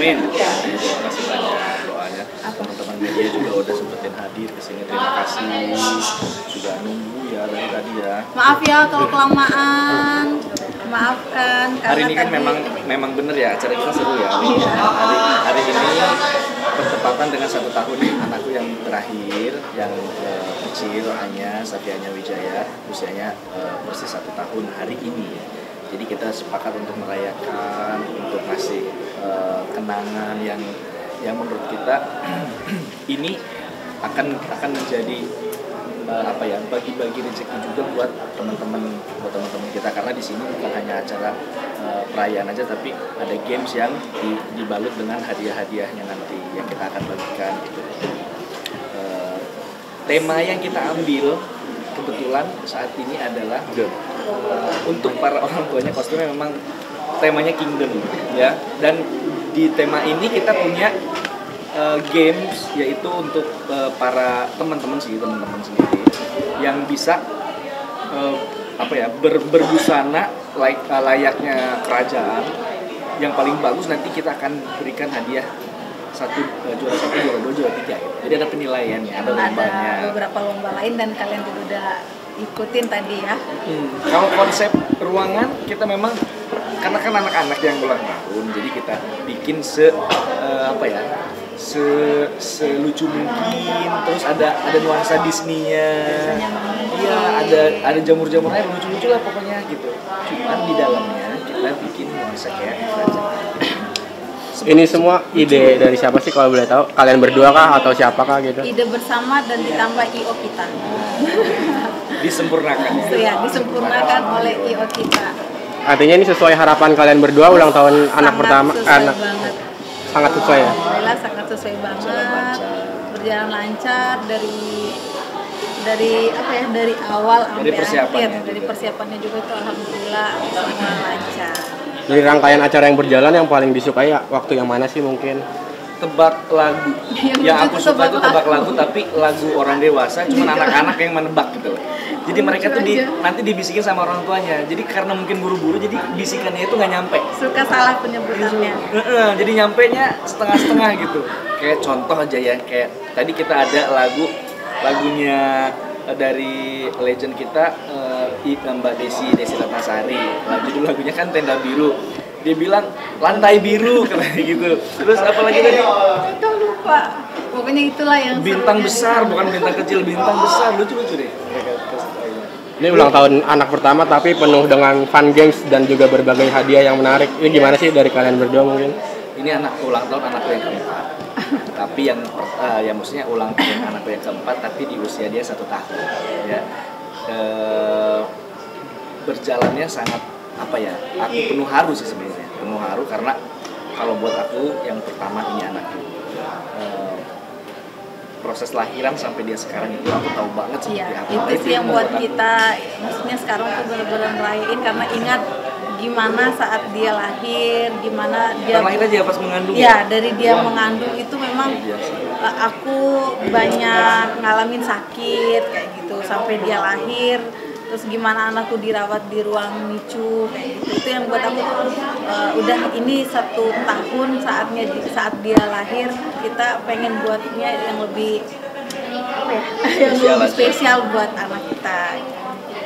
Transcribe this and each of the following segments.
Amin. Terima kasih banyak doanya. Teman-teman media juga udah sempetin hadir ke sini. Terima kasih. Sudah nunggu ya dari tadi ya. Maaf ya kalau kelamaan. Maafkan Hari ini kan tadi... memang bener ya, acara kita seru ya. Hari ini bertepatan dengan 1 tahun anakku yang terakhir, yang kecil, Safianya Wijaya, usianya persis 1 tahun hari ini. Jadi kita sepakat untuk merayakan, untuk kasih kenangan yang menurut kita ini akan menjadi bagi-bagi rezeki juga buat teman-teman kita, karena di sini bukan hanya acara perayaan aja, tapi ada games yang dibalut dengan hadiah-hadiahnya nanti yang kita akan bagikan gitu. Tema yang kita ambil kebetulan saat ini adalah untuk para orang tuanya kostumnya memang temanya Kingdom ya, dan di tema ini kita punya games yaitu untuk para teman-teman sendiri yang bisa berbusana layaknya kerajaan. Yang paling bagus nanti kita akan berikan hadiah juara 1, juara 2, juara 3 gitu. Jadi ada penilaiannya, ada lombanya. Ada beberapa lomba lain dan kalian juga udah ikutin tadi ya. Kalau konsep ruangan kita memang karena kan anak-anak yang ulang tahun, jadi kita bikin selucu mungkin, terus ada nuansa Disney-nya. Iya, ada jamur-jamurnya lucu-lucu lah pokoknya gitu. Cuman di dalamnya kita bikin nuansa kayak kerajaan. Ini semua ide dari siapa sih kalau boleh tahu? Kalian berdua kah atau siapakah gitu? Ide bersama dan ditambah IO kita. Disempurnakan. Ya, disempurnakan oleh IO kita. Artinya ini sesuai harapan kalian berdua ulang tahun anak pertama. Banget. Sangat sesuai ya? Alhamdulillah sangat sesuai banget. Berjalan lancar dari awal sampai akhir. Dari persiapannya juga itu alhamdulillah semua lancar. Dari rangkaian acara yang berjalan yang paling disukai ya waktu yang mana sih mungkin? Tebak lagu. Yang aku suka itu tebak lagu, tapi lagu orang dewasa, cuman anak-anak yang menebak gitu. Jadi mereka tuh nanti dibisikin sama orang tuanya. Jadi karena mungkin buru-buru, jadi bisikannya itu nggak nyampe. Suka salah penyebutannya. Jadi nyampenya setengah-setengah gitu. Kayak contoh aja ya, kayak tadi kita ada lagunya dari legend kita, Mbak Desi Ratnasari. Judul lagunya kan Tenda Biru. Dia bilang lantai biru kayak gitu. Terus apa lagi tadi? Kita lupa. Pokoknya itulah yang bintang besar, bukan bintang kecil, bintang besar. Lucu-lucu deh. Ini ulang tahun anak pertama tapi penuh dengan fun games dan juga berbagai hadiah yang menarik. Ini gimana sih dari kalian berdua mungkin? Ini ulang tahun anakku yang keempat. Tapi maksudnya ulang tahun anakku yang keempat tapi di usia dia 1 tahun. Ya. Berjalannya sangat aku penuh haru sih sebenarnya. Penuh haru karena kalau buat aku yang pertama ini anakku. Proses lahiran sampai dia sekarang itu aku tahu banget seperti apa. Itu sih yang buat kita, maksudnya sekarang tuh benar-benar ngerayain karena ingat gimana saat dia lahir, gimana dia lahir aja pas mengandung. Ya, dari dia mengandung itu memang aku banyak ngalamin sakit kayak gitu sampai dia lahir. Terus gimana anakku dirawat di ruang NICU kayak gitu. Itu yang buat aku udah ini 1 tahun saat dia lahir, kita pengen buatnya yang lebih yang lebih spesial buat anak kita.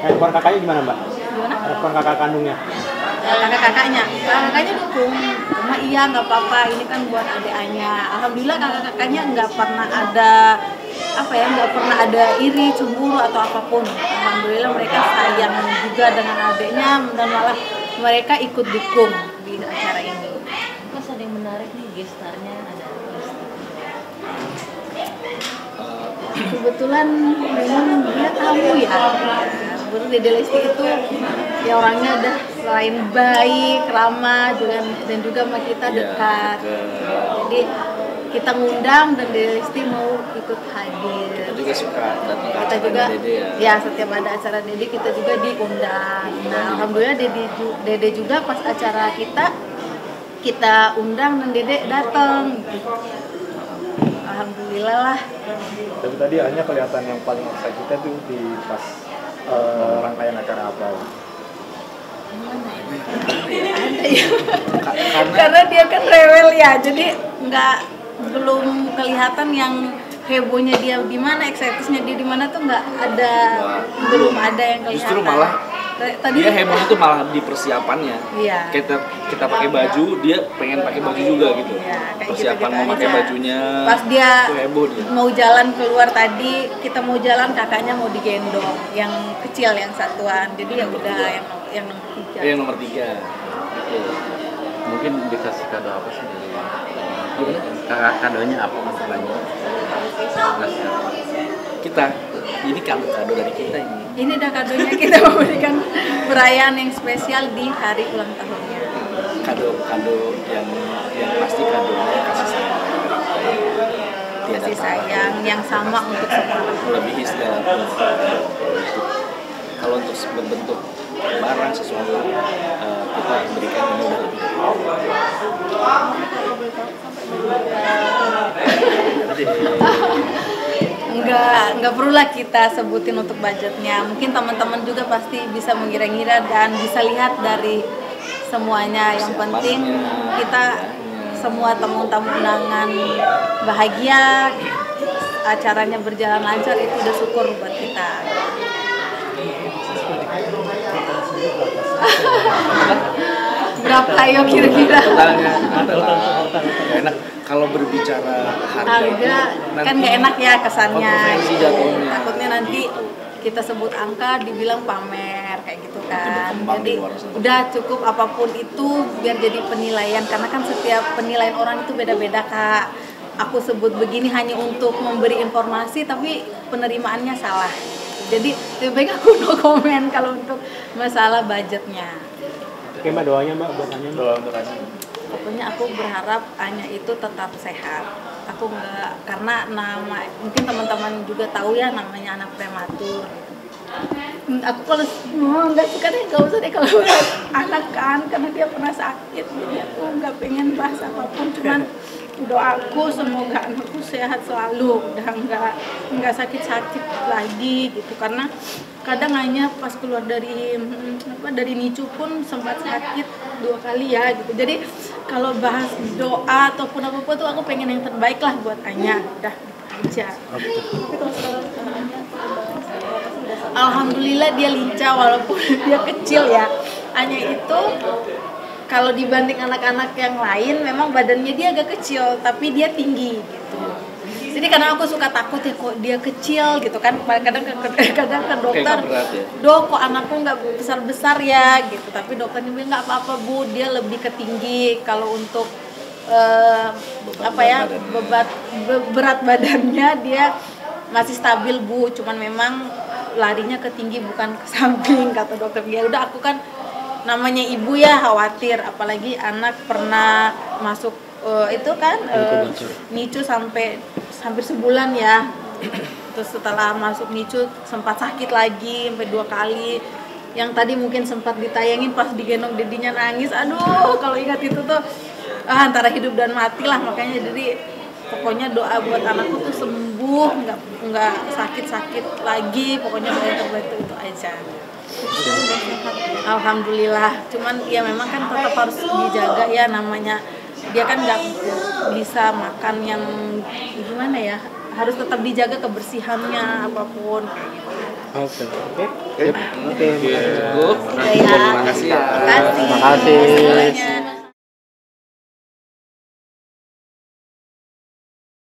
Respon kakaknya gimana, Mbak? Gimana? Respon kakak kandungnya? Kakaknya dukung. Cuma iya nggak apa-apa, ini kan buat adiknya. Alhamdulillah kakaknya nggak pernah ada nggak pernah ada iri, cemburu atau apapun. Alhamdulillah mereka sayang juga dengan adiknya dan malah mereka ikut dukung di acara ini. Terus ada yang menarik nih, gestarnya ada kebetulan memang dia tamu ya. Baru Dede Lesti itu ya orangnya udah selain baik, ramah dan juga sama kita dekat. Jadi kita ngundang dan Dede Lesti mau ikut hadir. Kita juga suka datang ke Kita acara juga Dede ya. Ya setiap ada acara Dede kita juga diundang. Nah alhamdulillah Dede juga pas acara kita undang dan Dede datang. Alhamdulillah lah. Tapi tadi hanya kelihatan yang paling excited tuh di pas rangkaian acara apa? Ada ya. karena dia kan rewel ya, jadi belum kelihatan yang hebohnya dia gimana, excitednya dia di mana tuh nggak ada, belum ada yang kelihatan. Justru malah tadi dia hebohnya tuh malah di persiapannya. Iya. Kita pakai baju, dia pengen pakai baju juga gitu. Iya, kayak Persiapan gitu-gitu mau pakai aja. bajunya. Pas dia itu heboh dia. mau jalan keluar tadi, kita mau jalan kakaknya mau digendong, yang kecil yang satuan. Jadi ya udah yang nomor 3. Yang nomor 3. Gitu. Mungkin dikasih kado apa sih dari kakak, kadonya apa banyak? Kita ini kado dari kita ini. Ini dah kadonya, kita memberikan perayaan yang spesial di hari ulang tahunnya. Kado yang pasti kadonya kasih sayang dari kita. Tiada Kasih tara. sayang yang sama untuk semua. Melebihi segala kalau untuk berbentuk barang sesuatu kita berikan ini udah lebih Enggak perlulah kita sebutin untuk budgetnya. Mungkin teman-teman juga pasti bisa mengira-ngira dan bisa lihat dari semuanya. Yang penting kita semua tamu-tamu undangan bahagia, acaranya berjalan lancar, itu udah syukur buat kita. Berapa ayo kira-kira? totalnya adalah enak kalau berbicara Harga kan nggak enak ya kesannya. kontroversi jatuhnya. Takutnya nanti kita sebut angka dibilang pamer kayak gitu kan. berkembang Jadi di luar sana. udah cukup apapun itu biar jadi penilaian, karena kan setiap penilaian orang itu beda-beda Kak. Aku sebut begini hanya untuk memberi informasi tapi penerimaannya salah. Jadi lebih baik aku no komen kalau untuk masalah budgetnya. Oke Mbak, doanya Mbak buat Anya. Doa untuk Anya. Pokoknya aku berharap Anya itu tetap sehat. Aku nggak, karena mungkin teman-teman juga tahu ya namanya anak prematur. Aku kalau nggak suka deh, nggak usah deh kalau anak kan, karena dia pernah sakit. Jadi aku nggak pengen bahas apapun, cuman doaku semoga anakku sehat selalu, udah nggak sakit-sakit lagi gitu. Karena kadang hanya pas keluar dari NICU pun sempat sakit 2 kali ya gitu. Jadi kalau bahas doa ataupun apa-apa tuh aku pengen yang terbaik lah buat Anya, udah gitu aja. Alhamdulillah dia lincah walaupun dia kecil ya. Anya itu kalau dibanding anak-anak yang lain memang badannya dia agak kecil tapi dia tinggi gitu. Jadi karena aku suka takut ya kok dia kecil gitu kan, kadang ke dokter, dok kok anakku nggak besar-besar ya gitu, tapi dokternya bilang nggak apa-apa Bu, dia lebih ke tinggi. Kalau untuk berat badannya dia masih stabil Bu, cuman memang larinya ke tinggi bukan ke samping kata dokter. Ya udah, aku kan namanya ibu ya khawatir, apalagi anak pernah masuk itu kan NICU sampai hampir sebulan ya. Terus setelah masuk NICU sempat sakit lagi sampai 2 kali. Yang tadi mungkin sempat ditayangin pas digendong dedinya nangis. Aduh, kalau ingat itu tuh antara hidup dan mati lah. Makanya jadi pokoknya doa buat anakku tuh sembuh, nggak sakit-sakit lagi. Pokoknya doa yang terbaik itu aja. Alhamdulillah. Cuman ya memang kan tetap harus dijaga ya, namanya dia kan nggak bisa makan yang gimana ya, harus tetap dijaga kebersihannya apapun. Oke. Ya, Terima kasih ya. terima kasih. Terima kasih. Semuanya.